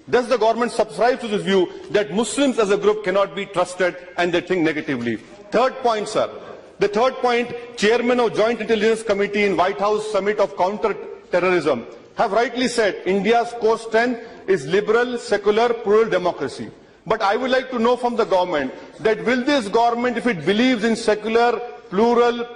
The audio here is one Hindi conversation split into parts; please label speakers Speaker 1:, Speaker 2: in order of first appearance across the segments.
Speaker 1: Does the government subscribe to this view that Muslims as a group cannot be trusted and they think negatively? Third point, sir. The third point, Chairman of Joint Intelligence Committee in White House Summit of Counter-Terrorism have rightly said India's core strength is liberal, secular, plural democracy. But I would like to know from the government that will this government, if it believes in secular, plural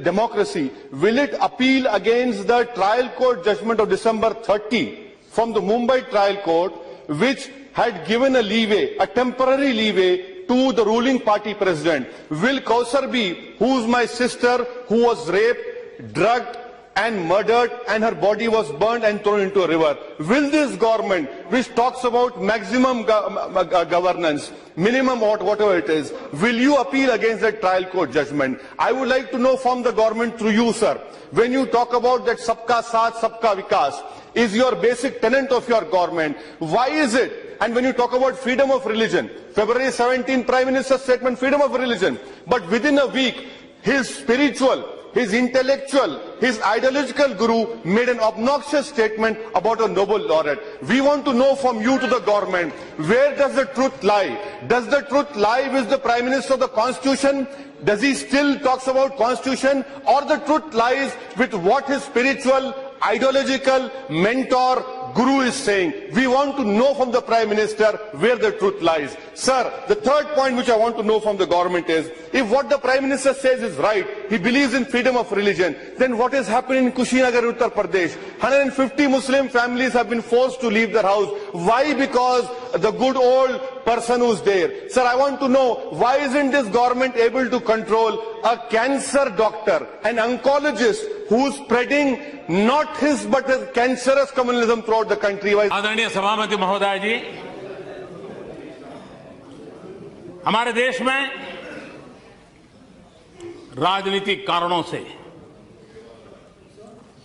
Speaker 1: democracy, will it appeal against the trial court judgment of December 30 from the Mumbai trial court, which had given a leeway, a temporary leeway to the ruling party president? Will Kausar B, who's my sister, who was raped, drugged and murdered and her body was burned and thrown into a river, will this government, which talks about maximum governance, minimum whatever it is, will you appeal against that trial court judgment? I would like to know from the government through you, sir, when you talk about that Sabka Saath, Sabka Vikas is your basic tenet of your government, why is it? And when you talk about freedom of religion, February 17, Prime Minister's statement, freedom of religion, but within a week, his spiritual, his intellectual, his ideological guru made an obnoxious statement about a Nobel laureate. We want to know from you to the government, where does the truth lie? Does the truth lie with the Prime Minister of the Constitution? Does he still talks about Constitution? Or the truth lies with what his spiritual, ideological mentor, guru is saying? We want to know from the Prime Minister where the truth lies. Sir, the third point which I want to know from the government is, if what the Prime Minister says is right, he believes in freedom of religion, then what is happening in Kushinagar, Uttar Pradesh? 150 Muslim families have been forced to leave their house. Why? Because the good old person who's there. Sir, I want to know, why isn't this government able to control a cancer doctor, an oncologist who's spreading not his but his cancerous communalism throughout the country?
Speaker 2: आदरणीय सभापति महोदय जी, हमारे देश में राजनीतिक कारणों से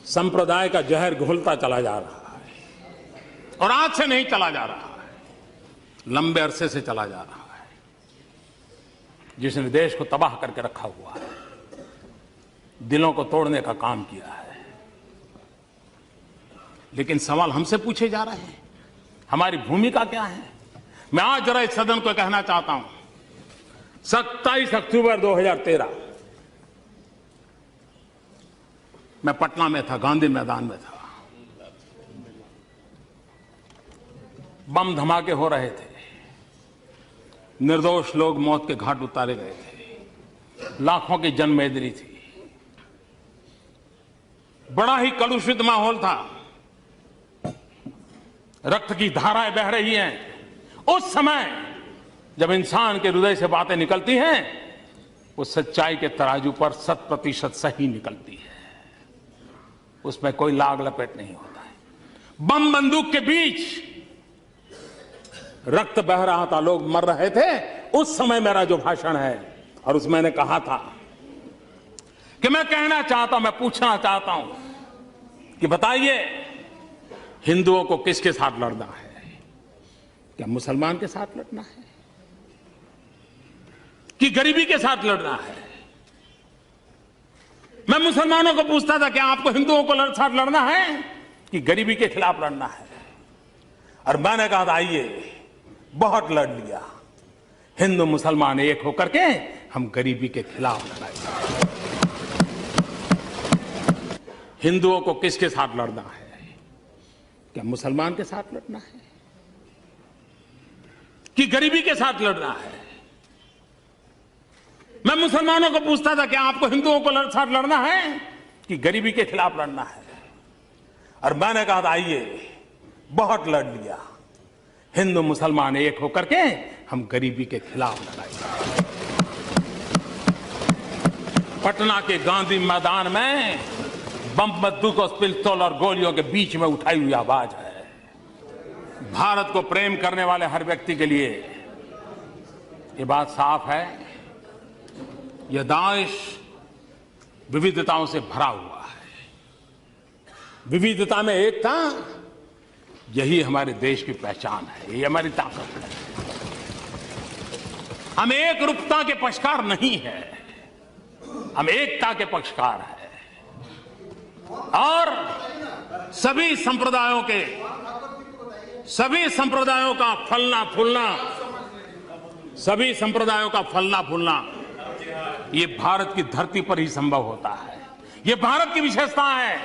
Speaker 2: संप्रदाय का जहर घुलता चला जा रहा है और आज से नहीं चला जा रहा है, लंबे अरसे से चला जा रहा है, जिसने देश को तबाह करके रखा हुआ है, दिलों को तोड़ने का काम किया है। लेकिन सवाल हमसे पूछे जा रहे हैं, हमारी भूमिका क्या है? मैं आज जरा इस सदन को कहना चाहता हूं, 27 अक्टूबर 2013 मैं पटना में था, गांधी मैदान में था, बम धमाके हो रहे थे, निर्दोष लोग मौत के घाट उतारे गए थे, लाखों की जनमेदनी थी, बड़ा ही कलुषित माहौल था, रक्त की धाराएं बह रही हैं। उस समय जब इंसान के हृदय से बातें निकलती हैं, वो सच्चाई के तराजू पर 100% सही निकलती है, उसमें कोई लाग लपेट नहीं होता है। बम बंदूक के बीच रक्त बह रहा था, लोग मर रहे थे। उस समय मेरा जो भाषण है, और उसमें मैंने कहा था कि मैं कहना चाहता हूं, मैं पूछना चाहता हूं कि बताइए, हिंदुओं को किसके साथ लड़ना है? क्या मुसलमान के साथ लड़ना है कि गरीबी के साथ लड़ना है? मैं मुसलमानों को पूछता था, क्या आपको हिंदुओं को साथ लड़ना है कि गरीबी के खिलाफ लड़ना है? और मैंने कहा था, आइए, बहुत लड़ लिया, हिंदू मुसलमान एक होकर के हम गरीबी के खिलाफ लड़ाएंगे। हिंदुओं को किसके साथ लड़ना है? क्या मुसलमान के साथ लड़ना है कि गरीबी के साथ लड़ना है? मैं मुसलमानों को पूछता था, क्या आपको हिंदुओं को साथ लड़ना है कि गरीबी के खिलाफ लड़ना है? और मैंने कहा था, आइए, बहुत लड़ लिया, हिंदू मुसलमान एक होकर के हम गरीबी के खिलाफ लड़ाएंगे। पटना के गांधी मैदान में बम बंदूक और पिस्तौल और गोलियों के बीच में उठाई हुई आवाज है। भारत को प्रेम करने वाले हर व्यक्ति के लिए ये बात साफ है, यह दाइश विविधताओं से भरा हुआ है। विविधता में एकता, यही हमारे देश की पहचान है, ये हमारी ताकत है। हम एक रूपता के पक्षकार नहीं है, हम एकता के पक्षकार हैं और सभी संप्रदायों के सभी संप्रदायों का फलना फूलना ये भारत की धरती पर ही संभव होता है। ये भारत की विशेषता है।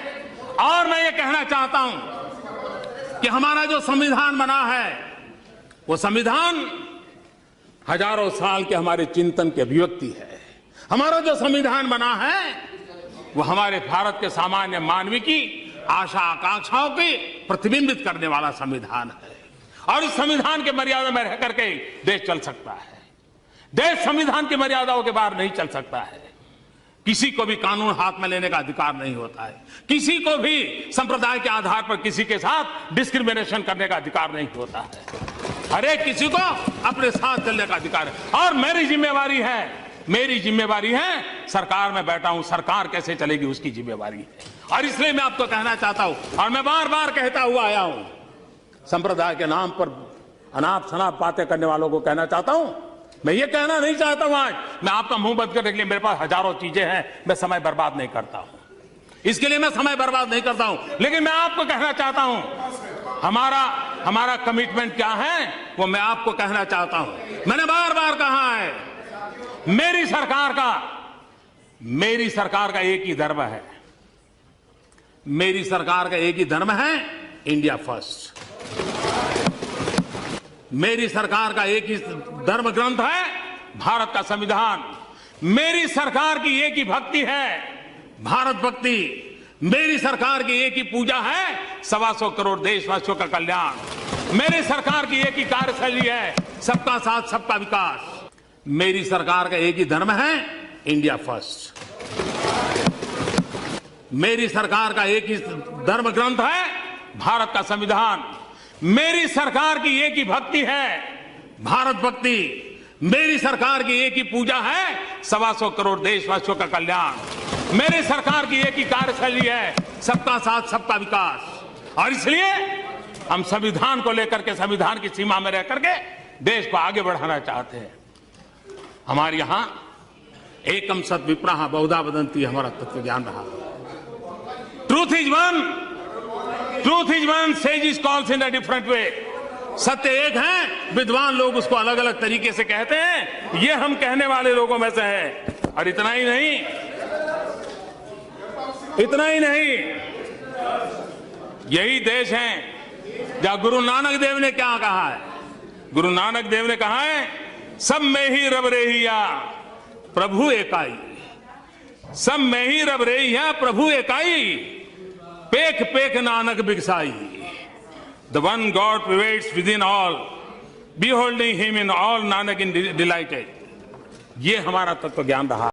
Speaker 2: और मैं ये कहना चाहता हूं कि हमारा जो संविधान बना है वो संविधान हजारों साल के हमारे चिंतन की अभिव्यक्ति है। हमारा जो संविधान बना है वो हमारे भारत के सामान्य मानव की आशा आकांक्षाओं की प्रतिबिंबित करने वाला संविधान है। और इस संविधान के मर्यादा में रह करके देश चल सकता है। देश संविधान की मर्यादाओं के बाहर नहीं चल सकता है। किसी को भी कानून हाथ में लेने का अधिकार नहीं होता है। किसी को भी संप्रदाय के आधार पर किसी के साथ डिस्क्रिमिनेशन करने का अधिकार नहीं होता है। हर एक किसी को अपने साथ चलने का अधिकार है। और मेरी जिम्मेवारी है सरकार में बैठा हूं, सरकार कैसे चलेगी उसकी जिम्मेवारी है। और इसलिए मैं आपको कहना चाहता हूं, और मैं बार बार कहता हुआ आया हूं, संप्रदाय के नाम पर अनाप शनाप बातें करने वालों को कहना चाहता हूं, मैं ये कहना नहीं चाहता हूं आज मैं आपका मुंह बंद करने के लिए, मेरे पास हजारों चीजें हैं, मैं समय बर्बाद नहीं करता हूं, इसके लिए मैं समय बर्बाद नहीं करता हूं। लेकिन मैं आपको कहना चाहता हूं हमारा कमिटमेंट क्या है वो मैं आपको कहना चाहता हूं। मैंने बार बार कहा है, मेरी सरकार का एक ही धर्म है। मेरी सरकार का एक ही धर्म है, इंडिया फर्स्ट। मेरी सरकार का एक ही धर्म ग्रंथ है, भारत का संविधान। मेरी सरकार की एक ही भक्ति है, भारत भक्ति। मेरी सरकार की एक ही पूजा है, 125 करोड़ देशवासियों का कल्याण। मेरी सरकार की एक ही कार्यशैली है, सबका साथ सबका विकास। मेरी सरकार का एक ही धर्म है, इंडिया फर्स्ट। मेरी सरकार का एक ही धर्म ग्रंथ है, भारत का संविधान। मेरी सरकार की एक ही भक्ति है, भारत भक्ति। मेरी सरकार की एक ही पूजा है, 125 करोड़ देशवासियों का कल्याण। मेरी सरकार की एक ही कार्यशैली है, सबका साथ सबका विकास। और इसलिए हम संविधान को लेकर के, संविधान की सीमा में रह करके देश को आगे बढ़ाना चाहते हैं। हमारे यहां एकम सत विप्रः बहुधा वदन्ति हमारा तत्व ज्ञान रहा। Truth is one, says calls in a different way. सत्य एक है, विद्वान लोग उसको अलग अलग तरीके से कहते हैं। ये हम कहने वाले लोगों में से है। और इतना ही नहीं, यही देश है जहां गुरु नानक देव ने क्या कहा है। गुरु नानक देव ने कहा है, सब में ही रब रेहिया प्रभु एकाई। सब में ही रब रेहिया प्रभु एकाई, पेख पेख Nanak बिगसाई। The one God pervades within all, beholding him in all, Nanak in delighted। ये हमारा तत्व ज्ञान रहा।